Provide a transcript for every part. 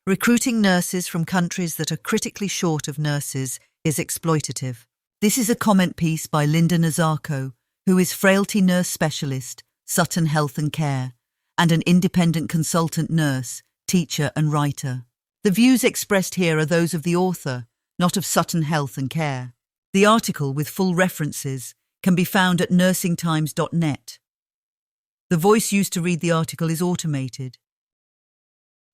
Recruiting nurses from countries that are critically short of nurses is exploitative. This is a comment piece by Linda Nazarko, who is frailty nurse specialist, Sutton Health and Care, and an independent consultant nurse, teacher and writer. The views expressed here are those of the author, not of Sutton Health and Care. The article, with full references, can be found at nursingtimes.net. The voice used to read the article is automated.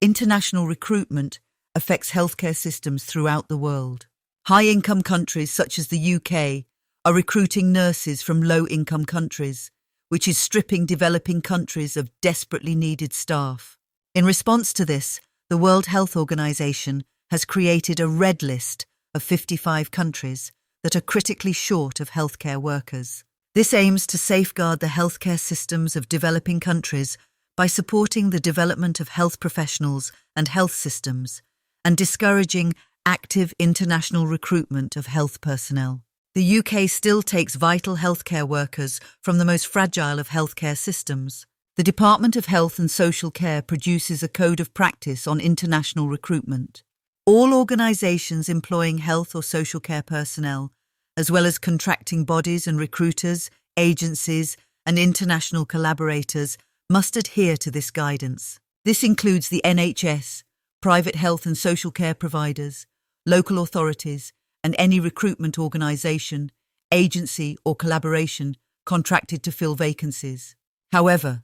International recruitment affects healthcare systems throughout the world. High-income countries such as the UK are recruiting nurses from low-income countries, which is stripping developing countries of desperately needed staff. In response to this, the World Health Organization has created a red list of 55 countries that are critically short of healthcare workers. This aims to safeguard the healthcare systems of developing countries by supporting the development of health professionals and health systems, and discouraging active international recruitment of health personnel. The UK still takes vital healthcare workers from the most fragile of healthcare systems. The Department of Health and Social Care produces a code of practice on international recruitment. All organisations employing health or social care personnel, as well as contracting bodies and recruiters, agencies, and international collaborators, must adhere to this guidance. This includes the NHS, private health and social care providers, local authorities, and any recruitment organisation, agency or collaboration contracted to fill vacancies. However,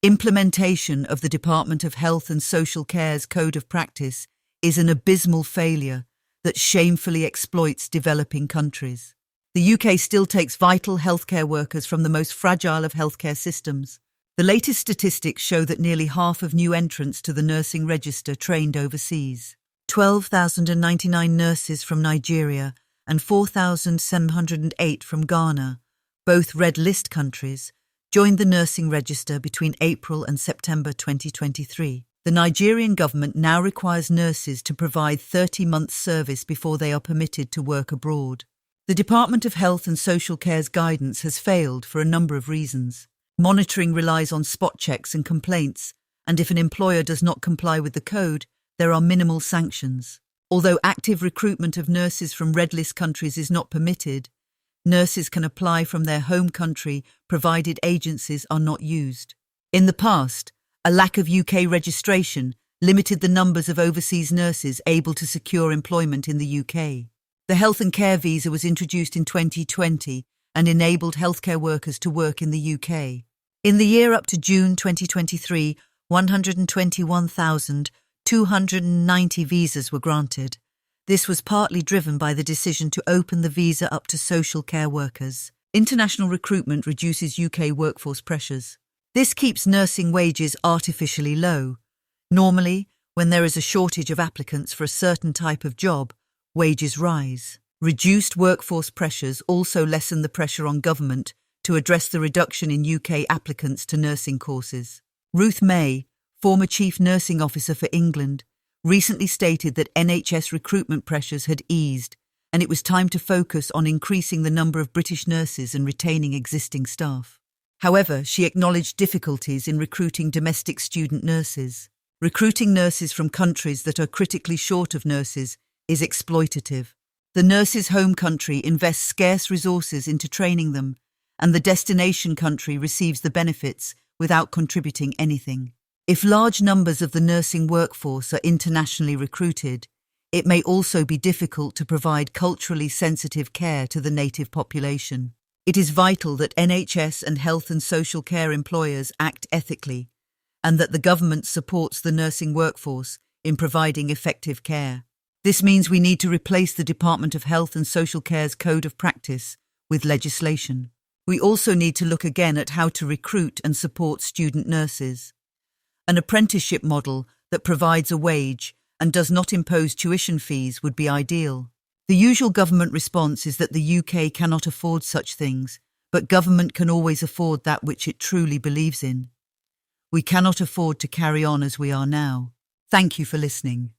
implementation of the Department of Health and Social Care's Code of Practice is an abysmal failure that shamefully exploits developing countries. The UK still takes vital healthcare workers from the most fragile of healthcare systems. The latest statistics show that nearly half of new entrants to the nursing register trained overseas. 12,099 nurses from Nigeria and 4,708 from Ghana, both red list countries, joined the nursing register between April and September 2023. The Nigerian government now requires nurses to provide 30 months' service before they are permitted to work abroad. The Department of Health and Social Care's guidance has failed for a number of reasons. Monitoring relies on spot checks and complaints, and if an employer does not comply with the code, there are minimal sanctions. Although active recruitment of nurses from red list countries is not permitted, nurses can apply from their home country provided agencies are not used. In the past, a lack of UK registration limited the numbers of overseas nurses able to secure employment in the UK. The Health and Care Visa was introduced in 2020 and enabled healthcare workers to work in the UK. In the year up to June 2023, 121,290 visas were granted. This was partly driven by the decision to open the visa up to social care workers. International recruitment reduces UK workforce pressures. This keeps nursing wages artificially low. Normally, when there is a shortage of applicants for a certain type of job, wages rise. Reduced workforce pressures also lessen the pressure on government to address the reduction in UK applicants to nursing courses. Ruth May, former Chief Nursing Officer for England, recently stated that NHS recruitment pressures had eased and it was time to focus on increasing the number of British nurses and retaining existing staff. However, she acknowledged difficulties in recruiting domestic student nurses. Recruiting nurses from countries that are critically short of nurses is exploitative. The nurse's home country invests scarce resources into training them, and the destination country receives the benefits without contributing anything. If large numbers of the nursing workforce are internationally recruited, it may also be difficult to provide culturally sensitive care to the native population. It is vital that NHS and health and social care employers act ethically, and that the government supports the nursing workforce in providing effective care. This means we need to replace the Department of Health and Social Care's Code of Practice with legislation. We also need to look again at how to recruit and support student nurses. An apprenticeship model that provides a wage and does not impose tuition fees would be ideal. The usual government response is that the UK cannot afford such things, but government can always afford that which it truly believes in. We cannot afford to carry on as we are now. Thank you for listening.